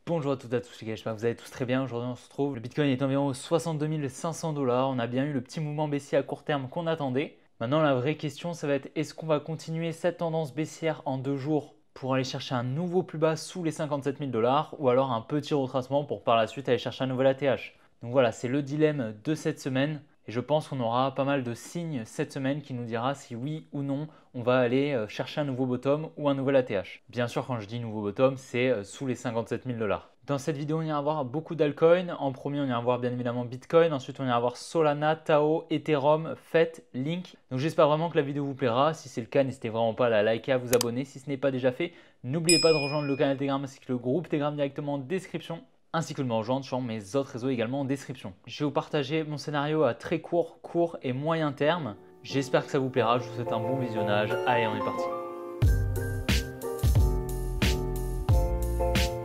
Bonjour à toutes et à tous les gars, j'espère que vous allez tous très bien. Aujourd'hui on se retrouve, le Bitcoin est environ aux 62 500 $. On a bien eu le petit mouvement baissier à court terme qu'on attendait. Maintenant la vraie question ça va être est-ce qu'on va continuer cette tendance baissière en 2 jours pour aller chercher un nouveau plus bas sous les 57 000 $ ou alors un petit retracement pour par la suite aller chercher un nouvel ATH. Donc voilà, c'est le dilemme de cette semaine. Et je pense qu'on aura pas mal de signes cette semaine qui nous dira si oui ou non on va aller chercher un nouveau bottom ou un nouvel ATH. Bien sûr, quand je dis nouveau bottom, c'est sous les 57 000 $. Dans cette vidéo, on ira voir beaucoup d'altcoins. En premier, on ira voir bien évidemment Bitcoin. Ensuite, on ira voir Solana, Tao, Ethereum, FET, Link. Donc j'espère vraiment que la vidéo vous plaira. Si c'est le cas, n'hésitez vraiment pas à la liker, à vous abonner. Si ce n'est pas déjà fait, n'oubliez pas de rejoindre le canal Telegram ainsi que le groupe Telegram directement en description, ainsi que de me rejoindre sur mes autres réseaux également en description. Je vais vous partager mon scénario à très court et moyen terme. J'espère que ça vous plaira, je vous souhaite un bon visionnage. Allez, on est parti.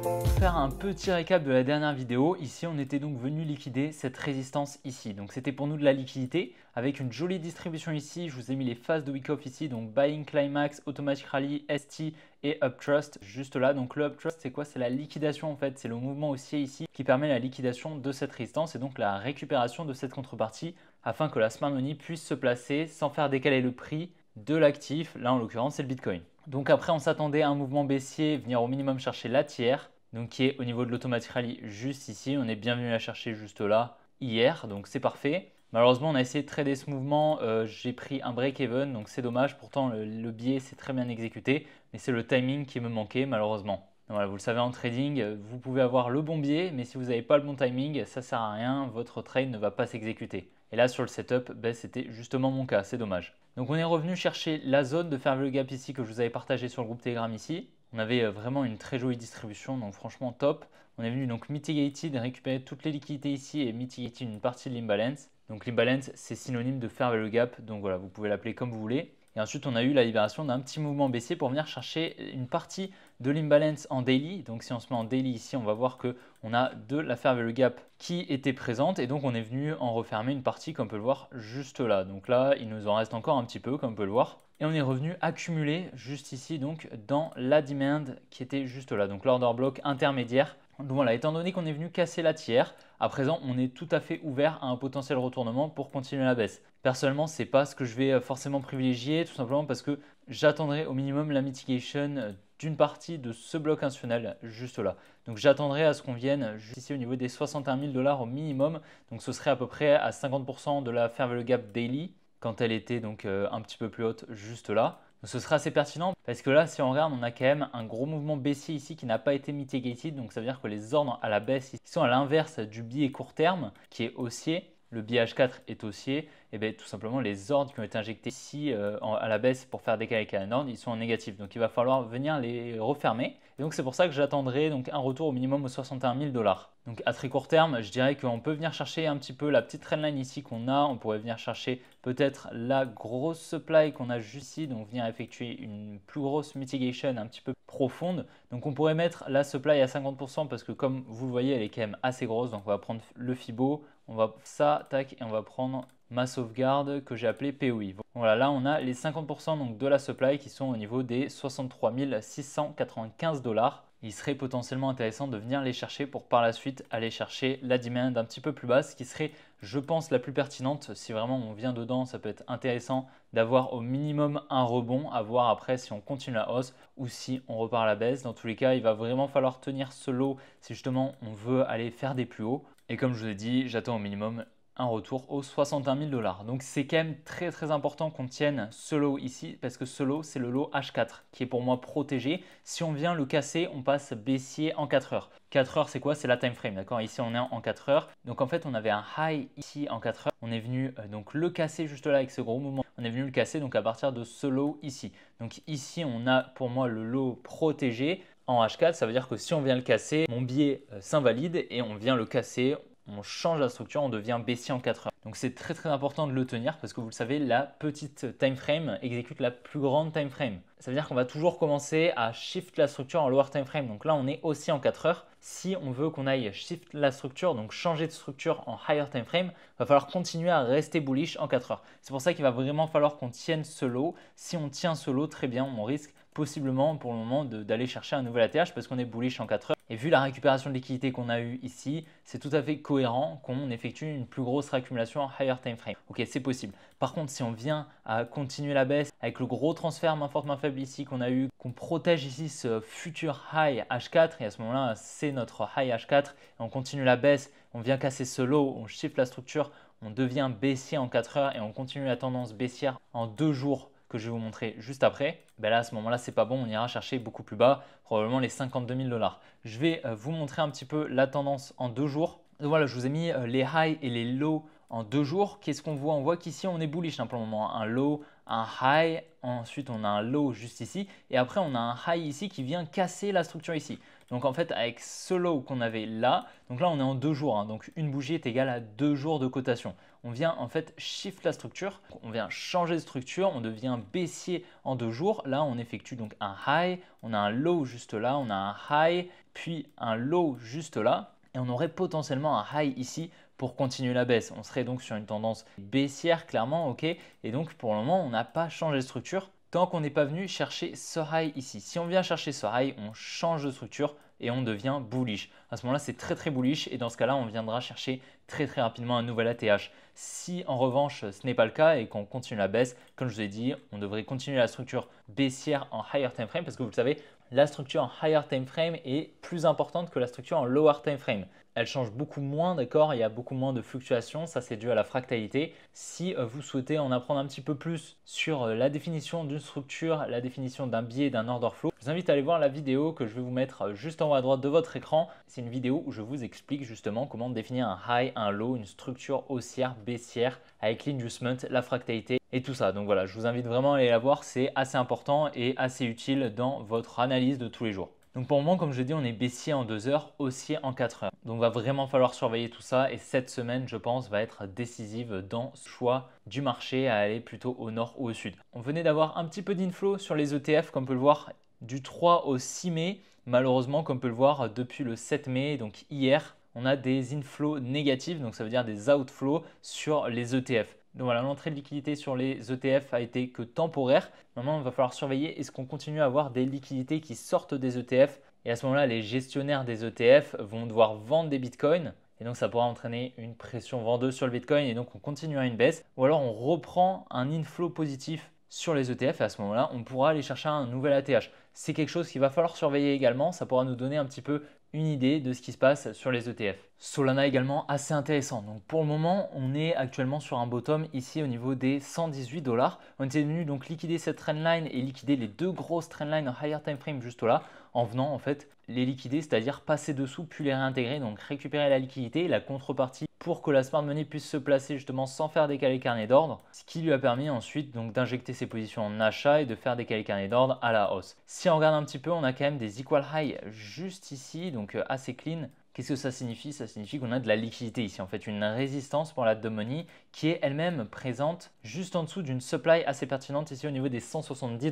Pour faire un petit récap de la dernière vidéo, ici on était donc venu liquider cette résistance ici. Donc c'était pour nous de la liquidité avec une jolie distribution ici. Je vous ai mis les phases de week-off ici, donc Buying Climax, Automatic Rally, ST et Uptrust juste là. Donc le Uptrust c'est quoi? C'est la liquidation en fait, c'est le mouvement haussier ici qui permet la liquidation de cette résistance et donc la récupération de cette contrepartie afin que la smart money puisse se placer sans faire décaler le prix de l'actif. Là en l'occurrence c'est le Bitcoin. Donc après on s'attendait à un mouvement baissier, venir au minimum chercher la tiers. Donc qui est au niveau de l'Automatic Rally juste ici. On est bien venu la chercher juste là hier, donc c'est parfait. Malheureusement, on a essayé de trader ce mouvement. J'ai pris un break-even, donc c'est dommage. Pourtant, le biais s'est très bien exécuté, mais c'est le timing qui me manquait malheureusement. Donc voilà, vous le savez en trading, vous pouvez avoir le bon biais, mais si vous n'avez pas le bon timing, ça ne sert à rien. Votre trade ne va pas s'exécuter. Et là, sur le setup, c'était justement mon cas. C'est dommage. Donc on est revenu chercher la zone de fair value gap ici que je vous avais partagé sur le groupe Telegram ici. On avait vraiment une très jolie distribution, donc franchement top. On est venu donc mitigated, récupérer toutes les liquidités ici et mitigated une partie de l'imbalance. Donc l'imbalance, c'est synonyme de fair value gap, donc voilà, vous pouvez l'appeler comme vous voulez. Et ensuite, on a eu la libération d'un petit mouvement baissier pour venir chercher une partie de l'imbalance en daily. Donc si on se met en daily ici, on va voir qu'on a de la fair value gap qui était présente et donc on est venu en refermer une partie comme on peut le voir juste là. Donc là, il nous en reste encore un petit peu comme on peut le voir. Et on est revenu accumuler juste ici donc dans la demand qui était juste là. Donc l'order block intermédiaire. Donc voilà, étant donné qu'on est venu casser la tiers, à présent on est tout à fait ouvert à un potentiel retournement pour continuer la baisse. Personnellement, ce n'est pas ce que je vais forcément privilégier, tout simplement parce que j'attendrai au minimum la mitigation d'une partie de ce bloc institutionnel juste là. Donc j'attendrai à ce qu'on vienne juste ici au niveau des 61 000 $ au minimum. Donc ce serait à peu près à 50% de la fair value gap daily quand elle était donc un petit peu plus haute juste là. Donc ce sera assez pertinent parce que là, si on regarde, on a quand même un gros mouvement baissier ici qui n'a pas été mitigated. Donc ça veut dire que les ordres à la baisse ici sont à l'inverse du biais court terme qui est haussier. Le biais H4 est haussier. Et bien tout simplement, les ordres qui ont été injectés ici à la baisse pour faire décaler un ordre, ils sont en négatif. Donc il va falloir venir les refermer. Et donc c'est pour ça que j'attendrai donc un retour au minimum aux 61 000 $. Donc à très court terme, je dirais qu'on peut venir chercher un petit peu la petite trendline ici qu'on a. On pourrait venir chercher peut-être la grosse supply qu'on a juste ici. Donc venir effectuer une plus grosse mitigation un petit peu profonde. Donc on pourrait mettre la supply à 50% parce que comme vous le voyez, elle est quand même assez grosse. Donc on va prendre le Fibo, on va ça, tac, et on va prendre ma sauvegarde que j'ai appelée POI. Voilà, là on a les 50% donc de la supply qui sont au niveau des 63 695 $. Il serait potentiellement intéressant de venir les chercher pour par la suite aller chercher la demand un petit peu plus basse qui serait, je pense, la plus pertinente. Si vraiment on vient dedans, ça peut être intéressant d'avoir au minimum un rebond, à voir après si on continue la hausse ou si on repart à la baisse. Dans tous les cas, il va vraiment falloir tenir ce lot si justement on veut aller faire des plus hauts. Et comme je vous ai dit, j'attends au minimum un retour aux 61 000 $. Donc c'est quand même très important qu'on tienne ce lot ici parce que ce lot c'est le lot H4 qui est pour moi protégé. Si on vient le casser, on passe baissier en 4 heures. 4 heures c'est quoi? C'est la time frame, d'accord? Ici on est en 4 heures. Donc en fait on avait un high ici en 4 heures. On est venu donc le casser juste là avec ce gros mouvement. On est venu le casser donc à partir de ce lot ici. Donc ici on a pour moi le lot protégé en H4. Ça veut dire que si on vient le casser, mon biais s'invalide et on vient le casser. On change la structure, on devient baissier en 4 heures. Donc c'est très important de le tenir parce que vous le savez, la petite time frame exécute la plus grande time frame. Ça veut dire qu'on va toujours commencer à shift la structure en lower time frame. Donc là, on est aussi en 4 heures. Si on veut qu'on aille shift la structure, donc changer de structure en higher time frame, il va falloir continuer à rester bullish en 4 heures. C'est pour ça qu'il va vraiment falloir qu'on tienne ce lot. Si on tient ce lot, très bien, on risque possiblement pour le moment d'aller chercher un nouvel ATH parce qu'on est bullish en 4 heures. Et vu la récupération de liquidité qu'on a eue ici, c'est tout à fait cohérent qu'on effectue une plus grosse réaccumulation en higher time frame. Ok, c'est possible. Par contre, si on vient à continuer la baisse avec le gros transfert main forte, main faible ici qu'on a eu, qu'on protège ici ce futur high H4 et à ce moment-là, c'est notre high H4 et on continue la baisse, on vient casser ce low, on shift la structure, on devient baissier en 4 heures et on continue la tendance baissière en 2 jours que je vais vous montrer juste après, ben là à ce moment-là c'est pas bon, on ira chercher beaucoup plus bas, probablement les 52 000 $. Je vais vous montrer un petit peu la tendance en 2 jours. Donc voilà, je vous ai mis les highs et les lows en 2 jours. Qu'est-ce qu'on voit? On voit qu'ici on est bullish pour le moment, un low, un high, ensuite on a un low juste ici et après on a un high ici qui vient casser la structure ici. Donc en fait avec ce low qu'on avait là, donc là on est en 2 jours, donc une bougie est égale à 2 jours de cotation. On vient en fait shift la structure, on vient changer de structure, on devient baissier en 2 jours. Là on effectue donc un high, on a un low juste là, on a un high, puis un low juste là et on aurait potentiellement un high ici pour continuer la baisse. On serait donc sur une tendance baissière clairement, ok. Et donc pour le moment on n'a pas changé de structure tant qu'on n'est pas venu chercher ce high ici. Si on vient chercher ce high, on change de structure et on devient bullish. À ce moment-là, c'est très bullish et dans ce cas-là, on viendra chercher très rapidement un nouvel ATH. Si en revanche, ce n'est pas le cas et qu'on continue la baisse, comme je vous ai dit, on devrait continuer la structure baissière en higher time frame parce que vous le savez, la structure en higher time frame est plus importante que la structure en lower time frame. Elle change beaucoup moins, d'accord? Il y a beaucoup moins de fluctuations, ça c'est dû à la fractalité. Si vous souhaitez en apprendre un petit peu plus sur la définition d'une structure, la définition d'un biais, d'un order flow, je vous invite à aller voir la vidéo que je vais vous mettre juste en haut à droite de votre écran. C'est une vidéo où je vous explique justement comment définir un high, un low, une structure haussière, baissière avec l'inducement, la fractalité et tout ça. Donc voilà, je vous invite vraiment à aller la voir, c'est assez important et assez utile dans votre analyse de tous les jours. Donc pour le moment, comme je l'ai dit, on est baissier en 2 heures, haussier en 4 heures. Donc il va vraiment falloir surveiller tout ça et cette semaine, je pense, va être décisive dans ce choix du marché à aller plutôt au nord ou au sud. On venait d'avoir un petit peu d'inflow sur les ETF, comme on peut le voir, du 3 au 6 mai. Malheureusement, comme on peut le voir, depuis le 7 mai, donc hier, on a des inflows négatifs, donc ça veut dire des outflows sur les ETF. Donc voilà, l'entrée de liquidité sur les ETF a été que temporaire. Maintenant, il va falloir surveiller est-ce qu'on continue à avoir des liquidités qui sortent des ETF. Et à ce moment-là, les gestionnaires des ETF vont devoir vendre des bitcoins. Et donc, ça pourra entraîner une pression vendeuse sur le bitcoin. Et donc, on continue à une baisse. Ou alors, on reprend un inflow positif sur les ETF. Et à ce moment-là, on pourra aller chercher un nouvel ATH. C'est quelque chose qu'il va falloir surveiller également. Ça pourra nous donner un petit peu une idée de ce qui se passe sur les ETF. Solana également assez intéressant. Donc pour le moment, on est actuellement sur un bottom ici au niveau des 118 $. On était venu donc liquider cette trendline et liquider les deux grosses trendlines en higher time frame juste là en venant en fait les liquider, c'est-à-dire passer dessous puis les réintégrer, donc récupérer la liquidité, la contrepartie pour que la smart money puisse se placer justement sans faire décaler carnet d'ordre, ce qui lui a permis ensuite donc d'injecter ses positions en achat et de faire décaler carnet d'ordre à la hausse. Si on regarde un petit peu, on a quand même des equal high juste ici, donc assez clean. Qu'est-ce que ça signifie? Ça signifie qu'on a de la liquidité ici, en fait une résistance pour la dumb money qui est elle-même présente juste en dessous d'une supply assez pertinente ici au niveau des 170 $.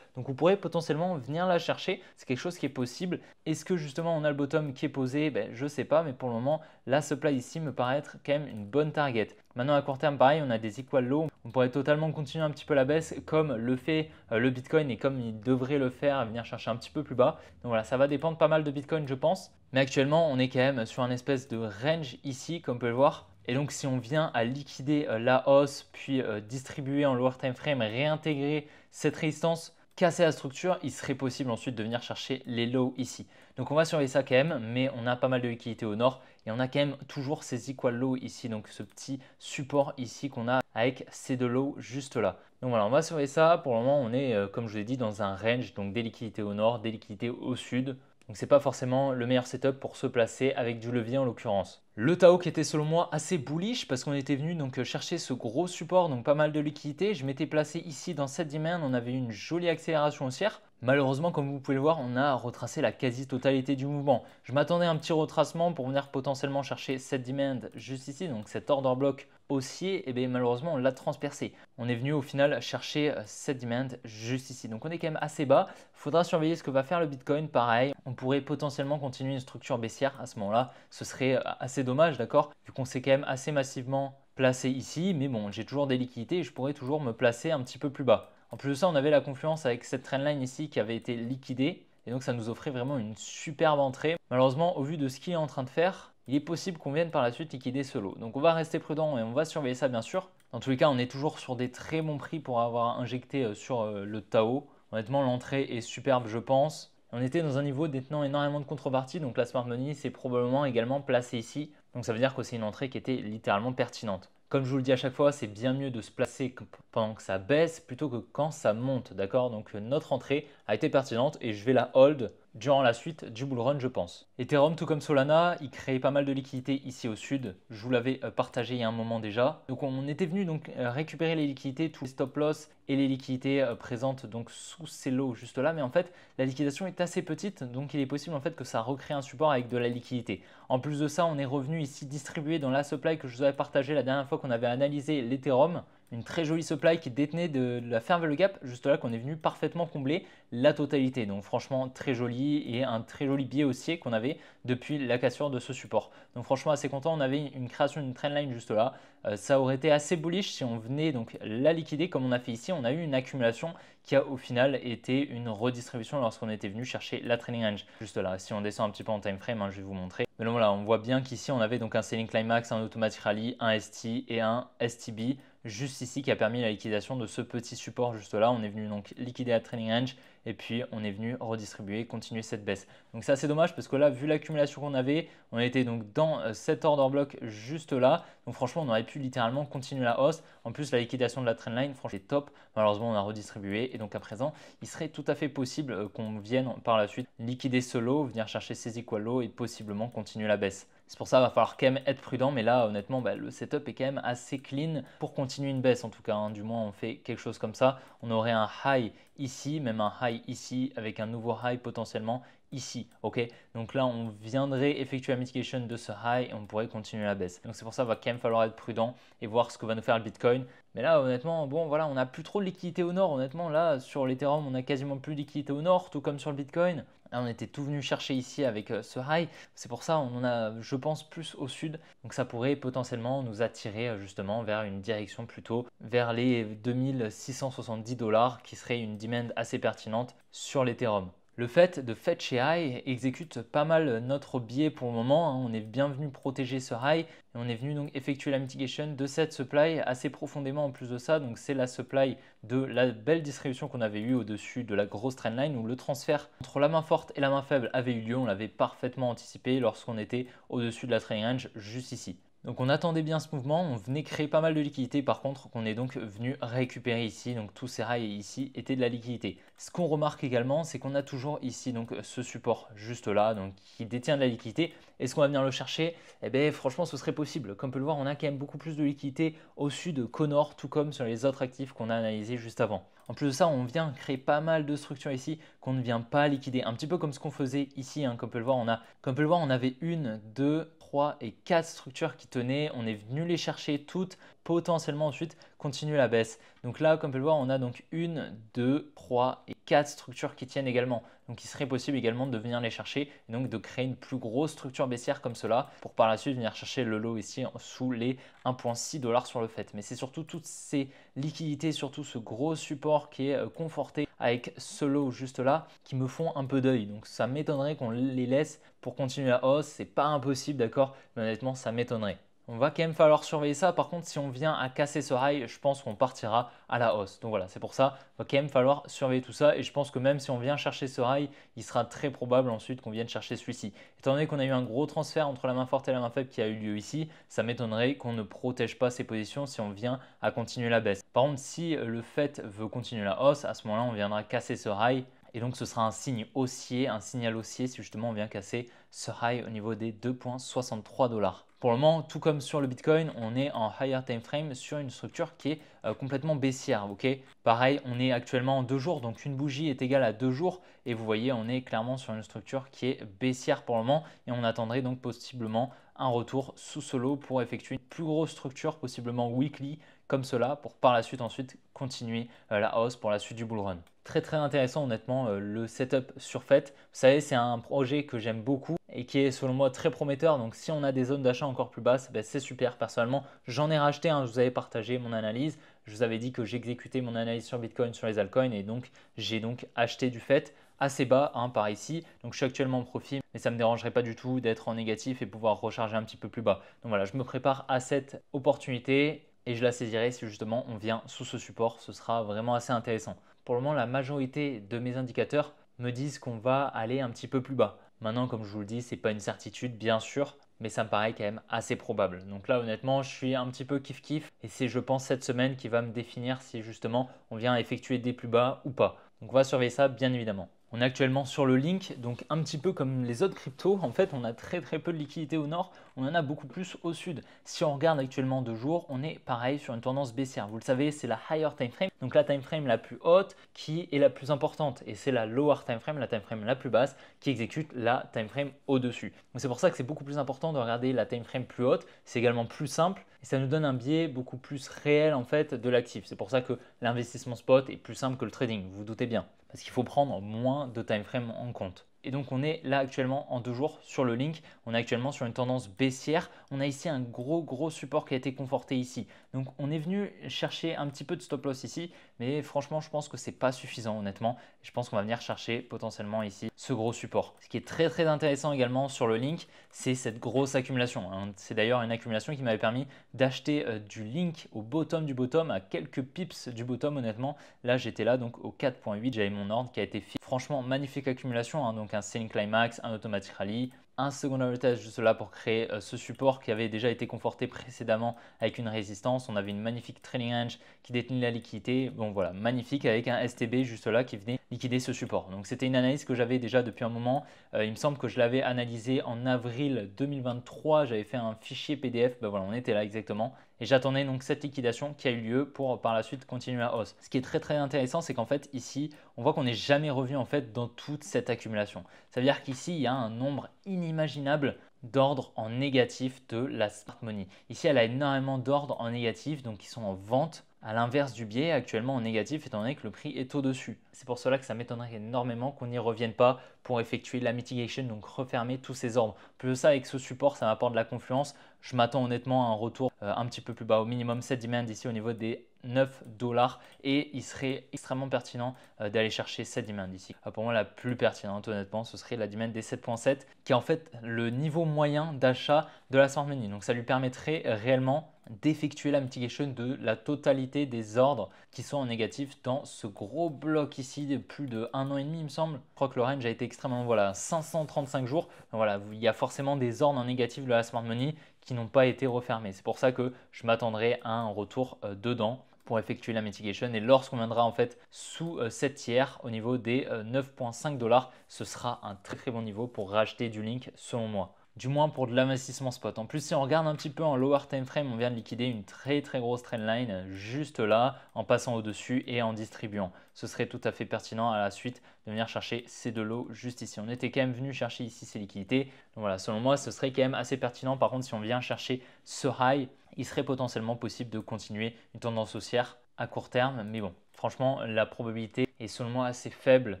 Donc vous pourrez potentiellement venir la chercher, c'est quelque chose qui est possible. Est-ce que justement on a le bottom qui est posé? Je ne sais pas, mais pour le moment la supply ici me paraît être quand même une bonne target. Maintenant à court terme pareil, on a des equal low, on pourrait totalement continuer un petit peu la baisse comme le fait le Bitcoin et comme il devrait le faire, venir chercher un petit peu plus bas. Donc voilà, ça va dépendre pas mal de Bitcoin je pense. Mais actuellement, on est quand même sur un espèce de range ici, comme on peut le voir. Et donc, si on vient à liquider la hausse, puis distribuer en lower time frame, réintégrer cette résistance, casser la structure, il serait possible ensuite de venir chercher les lows ici. Donc, on va surveiller ça quand même, mais on a pas mal de liquidité au nord et on a quand même toujours ces equal lows ici, donc ce petit support ici qu'on a avec ces deux lows juste là. Donc voilà, on va surveiller ça. Pour le moment, on est, comme je l'ai dit, dans un range, donc des liquidités au nord, des liquidités au sud. Donc ce n'est pas forcément le meilleur setup pour se placer avec du levier en l'occurrence. Le Tao qui était selon moi assez bullish parce qu'on était venu donc chercher ce gros support, donc pas mal de liquidité. Je m'étais placé ici dans cette demand, on avait eu une jolie accélération haussière. Malheureusement, comme vous pouvez le voir, on a retracé la quasi-totalité du mouvement. Je m'attendais à un petit retracement pour venir potentiellement chercher cette demand juste ici, donc cet order block haussier, et bien malheureusement on l'a transpercé. On est venu au final chercher cette demand juste ici. Donc on est quand même assez bas. Il faudra surveiller ce que va faire le Bitcoin. Pareil, on pourrait potentiellement continuer une structure baissière à ce moment-là. Ce serait assez dommage, d'accord, vu qu'on s'est quand même assez massivement placé ici. Mais bon, j'ai toujours des liquidités et je pourrais toujours me placer un petit peu plus bas. En plus de ça, on avait la confluence avec cette trendline ici qui avait été liquidée. et donc ça nous offrait vraiment une superbe entrée. Malheureusement, au vu de ce qu'il est en train de faire, il est possible qu'on vienne par la suite liquider ce lot. Donc on va rester prudent et on va surveiller ça bien sûr. Dans tous les cas, on est toujours sur des très bons prix pour avoir injecté sur le Tao. Honnêtement, l'entrée est superbe, je pense. On était dans un niveau détenant énormément de contreparties, donc la smart money s'est probablement également placée ici. Donc ça veut dire que c'est une entrée qui était littéralement pertinente. Comme je vous le dis à chaque fois, c'est bien mieux de se placer pendant que ça baisse plutôt que quand ça monte, d'accord? Donc notre entrée a été pertinente et je vais la hold durant la suite du bull run, je pense. Ethereum, tout comme Solana, il crée pas mal de liquidités ici au sud. Je vous l'avais partagé il y a un moment déjà. Donc on était venu donc récupérer les liquidités, tous les stop loss et les liquidités présentes donc sous ces lots juste là. Mais en fait, la liquidation est assez petite, donc il est possible en fait que ça recrée un support avec de la liquidité. En plus de ça, on est revenu ici distribué dans la supply que je vous avais partagé la dernière fois qu'on avait analysé l'Ethereum. Une très jolie supply qui détenait de la fair value gap, juste là qu'on est venu parfaitement combler la totalité. Donc franchement très joli et un très joli biais haussier qu'on avait depuis la cassure de ce support. Donc franchement assez content, on avait une création d'une trendline juste là. Ça aurait été assez bullish si on venait donc la liquider comme on a fait ici. On a eu une accumulation qui a au final été une redistribution lorsqu'on était venu chercher la trailing range. Juste là, si on descend un petit peu en time frame, je vais vous montrer. Mais donc voilà, on voit bien qu'ici on avait donc un selling climax, un automatic rally, un ST et un STB juste ici qui a permis la liquidation de ce petit support juste là. On est venu donc liquider la trailing range et puis on est venu redistribuer, continuer cette baisse. Donc c'est assez dommage parce que là, vu l'accumulation qu'on avait, on était donc dans cet order block juste là. Donc franchement, on aurait pu littéralement continuer la hausse. En plus, la liquidation de la trendline, franchement, c'est top. Malheureusement, on a redistribué et donc à présent, il serait tout à fait possible qu'on vienne par la suite liquider ce lot, venir chercher ces equal lows et possiblement continuer la baisse. C'est pour ça qu'il va falloir quand même être prudent, mais là honnêtement le setup est quand même assez clean pour continuer une baisse en tout cas, du moins on fait quelque chose comme ça. On aurait un high ici, même un high ici avec un nouveau high potentiellement ici, ok? Donc là on viendrait effectuer la mitigation de ce high et on pourrait continuer la baisse. Donc c'est pour ça qu'il va quand même falloir être prudent et voir ce que va nous faire le Bitcoin. Mais là honnêtement, bon voilà, on n'a plus trop de liquidité au nord. Honnêtement là sur l'Ethereum on a quasiment plus de liquidité au nord, tout comme sur le Bitcoin. Là, on était tout venu chercher ici avec ce high. C'est pour ça on en a, je pense, plus au sud. Donc ça pourrait potentiellement nous attirer justement vers une direction plutôt vers les 2670 $ qui serait une demand assez pertinente sur l'Ethereum. Le fait de fetch et high exécute pas mal notre biais pour le moment. On est bien venu protéger ce high et on est venu donc effectuer la mitigation de cette supply assez profondément en plus de ça. Donc c'est la supply de la belle distribution qu'on avait eue au-dessus de la grosse trendline où le transfert entre la main forte et la main faible avait eu lieu. On l'avait parfaitement anticipé lorsqu'on était au-dessus de la trailing range juste ici. Donc on attendait bien ce mouvement, on venait créer pas mal de liquidité par contre qu'on est donc venu récupérer ici, donc tous ces rails ici étaient de la liquidité. Ce qu'on remarque également c'est qu'on a toujours ici donc ce support juste là donc qui détient de la liquidité. Est-ce qu'on va venir le chercher? Eh bien franchement ce serait possible. Comme on peut le voir on a quand même beaucoup plus de liquidité au sud qu'au nord tout comme sur les autres actifs qu'on a analysés juste avant. En plus de ça, on vient créer pas mal de structures ici qu'on ne vient pas liquider. Un petit peu comme ce qu'on faisait ici, comme on peut le voir, on avait une, deux, 3 et 4 structures qui tenaient. On est venu les chercher toutes, potentiellement ensuite continuer la baisse. Donc là, comme on peut le voir, on a donc 1, 2, 3 et 4 structures qui tiennent également. Donc il serait possible également de venir les chercher et donc de créer une plus grosse structure baissière comme cela pour par la suite venir chercher le lot ici sous les 1,6 $ sur le fait. Mais c'est surtout toutes ces liquidités, surtout ce gros support qui est conforté avec ce lot juste là qui me font un peu d'œil. Donc ça m'étonnerait qu'on les laisse pour continuer la hausse. C'est pas impossible, d'accord, mais honnêtement ça m'étonnerait. On va quand même falloir surveiller ça. Par contre, si on vient à casser ce high, je pense qu'on partira à la hausse. Donc voilà, c'est pour ça, il va quand même falloir surveiller tout ça. Et je pense que même si on vient chercher ce high, il sera très probable ensuite qu'on vienne chercher celui-ci. Étant donné qu'on a eu un gros transfert entre la main forte et la main faible qui a eu lieu ici, ça m'étonnerait qu'on ne protège pas ces positions si on vient à continuer la baisse. Par contre, si le fait veut continuer la hausse, à ce moment-là, on viendra casser ce high. Et donc ce sera un signe haussier, un signal haussier si justement on vient casser ce high au niveau des 2,63 $. Pour le moment, tout comme sur le Bitcoin, on est en higher time frame sur une structure qui est complètement baissière. Ok, pareil, on est actuellement en 2 jours, donc une bougie est égale à 2 jours. Et vous voyez, on est clairement sur une structure qui est baissière pour le moment. Et on attendrait donc possiblement un retour sous ce lot pour effectuer une plus grosse structure, possiblement weekly, comme cela, pour par la suite ensuite continuer la hausse pour la suite du bull run. Très intéressant honnêtement le setup surfait. Vous savez, c'est un projet que j'aime beaucoup et qui est selon moi très prometteur. Donc si on a des zones d'achat encore plus basses, c'est super. Personnellement, j'en ai racheté, je vous avais partagé mon analyse. Je vous avais dit que j'exécutais mon analyse sur Bitcoin, sur les altcoins et donc j'ai donc acheté du fait assez bas par ici. Donc je suis actuellement en profit, mais ça ne me dérangerait pas du tout d'être en négatif et pouvoir recharger un petit peu plus bas. Donc voilà, je me prépare à cette opportunité et je la saisirai si justement on vient sous ce support. Ce sera vraiment assez intéressant. Pour le moment, la majorité de mes indicateurs me disent qu'on va aller un petit peu plus bas. Maintenant, comme je vous le dis, ce n'est pas une certitude, bien sûr, mais ça me paraît quand même assez probable. Donc là, honnêtement, je suis un petit peu kiff-kiff et c'est, je pense, cette semaine qui va me définir si justement on vient effectuer des plus bas ou pas. Donc on va surveiller ça, bien évidemment. On est actuellement sur le Link, donc un petit peu comme les autres cryptos, en fait on a très peu de liquidité au nord, on en a beaucoup plus au sud. Si on regarde actuellement 2 jours, on est pareil sur une tendance baissière. Vous le savez, c'est la higher time frame, donc la time frame la plus haute qui est la plus importante et c'est la lower time frame, la time frame la plus basse qui exécute la time frame au-dessus. Donc c'est pour ça que c'est beaucoup plus important de regarder la time frame plus haute, c'est également plus simple et ça nous donne un biais beaucoup plus réel en fait de l'actif. C'est pour ça que l'investissement spot est plus simple que le trading, vous vous doutez bien. Parce qu'il faut prendre moins de time frame en compte. Et donc on est là actuellement en 2 jours sur le Link, on est actuellement sur une tendance baissière, on a ici un gros support qui a été conforté ici. Donc on est venu chercher un petit peu de stop loss ici, mais franchement je pense que ce n'est pas suffisant honnêtement. Je pense qu'on va venir chercher potentiellement ici ce gros support. Ce qui est très intéressant également sur le Link, c'est cette grosse accumulation. C'est d'ailleurs une accumulation qui m'avait permis d'acheter du Link au bottom du bottom, à quelques pips du bottom honnêtement. Là j'étais là donc au 4.8, j'avais mon ordre qui a été fait. Franchement magnifique accumulation, donc un selling climax, un automatic rally, un secondary test juste là pour créer ce support qui avait déjà été conforté précédemment avec une résistance. On avait une magnifique trailing range qui détenait la liquidité. Bon voilà, magnifique avec un STB juste là qui venait liquider ce support. Donc c'était une analyse que j'avais déjà depuis un moment. Il me semble que je l'avais analysé en avril 2023. J'avais fait un fichier PDF. Ben voilà, on était là exactement. Et j'attendais donc cette liquidation qui a eu lieu pour par la suite continuer à hausse. Ce qui est très intéressant, c'est qu'en fait ici, on voit qu'on n'est jamais revenu en fait dans toute cette accumulation. Ça veut dire qu'ici, il y a un nombre inimaginable d'ordres en négatif de la smart money. Ici, elle a énormément d'ordres en négatif, donc qui sont en vente, à l'inverse du biais actuellement en négatif, étant donné que le prix est au-dessus. C'est pour cela que ça m'étonnerait énormément qu'on n'y revienne pas pour effectuer la mitigation, donc refermer tous ces ordres. Plus de ça, avec ce support, ça m'apporte de la confiance. Je m'attends honnêtement à un retour un petit peu plus bas, au minimum 7 demand ici au niveau des 9 $ et il serait extrêmement pertinent d'aller chercher cette demand ici. Pour moi, la plus pertinente honnêtement, ce serait la demand des 7.7 qui est en fait le niveau moyen d'achat de la smart money. Donc ça lui permettrait réellement d'effectuer la mitigation de la totalité des ordres qui sont en négatif dans ce gros bloc ici de plus de 1 an et demi il me semble. Je crois que le range a été extrêmement 535 jours. Donc, voilà, il y a forcément des ordres en négatif de la smart money qui n'ont pas été refermés. C'est pour ça que je m'attendrai à un retour dedans pour effectuer la mitigation et lorsqu'on viendra en fait sous cette tiers au niveau des 9.5 $, ce sera un très bon niveau pour racheter du Link selon moi. Du moins pour de l'investissement spot. En plus, si on regarde un petit peu en lower time frame, on vient de liquider une très grosse trendline juste là en passant au-dessus et en distribuant. Ce serait tout à fait pertinent à la suite de venir chercher ces deux lots juste ici. On était quand même venu chercher ici ces liquidités. Donc voilà, selon moi, ce serait quand même assez pertinent. Par contre, si on vient chercher ce high, il serait potentiellement possible de continuer une tendance haussière à court terme. Mais bon, franchement, la probabilité est selon moi assez faible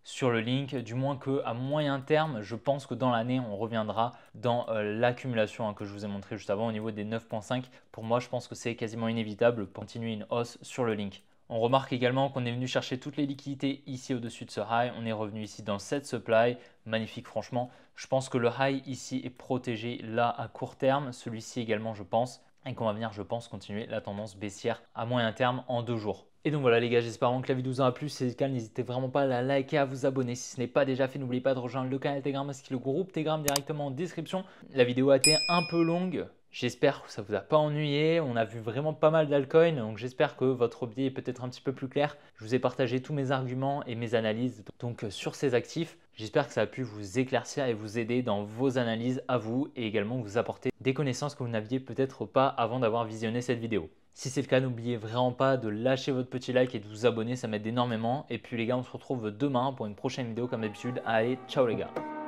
sur le Link, du moins qu'à moyen terme, je pense que dans l'année, on reviendra dans l'accumulation que je vous ai montré juste avant au niveau des 9.5. Pour moi, je pense que c'est quasiment inévitable pour continuer une hausse sur le Link. On remarque également qu'on est venu chercher toutes les liquidités ici au-dessus de ce high. On est revenu ici dans cette supply. Magnifique franchement. Je pense que le high ici est protégé là à court terme. Celui-ci également je pense. Et qu'on va venir je pense continuer la tendance baissière à moyen terme en 2 jours. Et donc voilà les gars, j'espère que la vidéo vous aura plu. Si c'est le cas, n'hésitez vraiment pas à la liker, à vous abonner si ce n'est pas déjà fait. N'oubliez pas de rejoindre le canal Telegram ainsi que le groupe Telegram directement en description. La vidéo a été un peu longue. J'espère que ça ne vous a pas ennuyé. On a vu vraiment pas mal d'altcoins, donc j'espère que votre biais est peut-être un petit peu plus clair. Je vous ai partagé tous mes arguments et mes analyses donc sur ces actifs. J'espère que ça a pu vous éclaircir et vous aider dans vos analyses à vous et également vous apporter des connaissances que vous n'aviez peut-être pas avant d'avoir visionné cette vidéo. Si c'est le cas, n'oubliez vraiment pas de lâcher votre petit like et de vous abonner, ça m'aide énormément. Et puis les gars, on se retrouve demain pour une prochaine vidéo comme d'habitude. Allez, ciao les gars!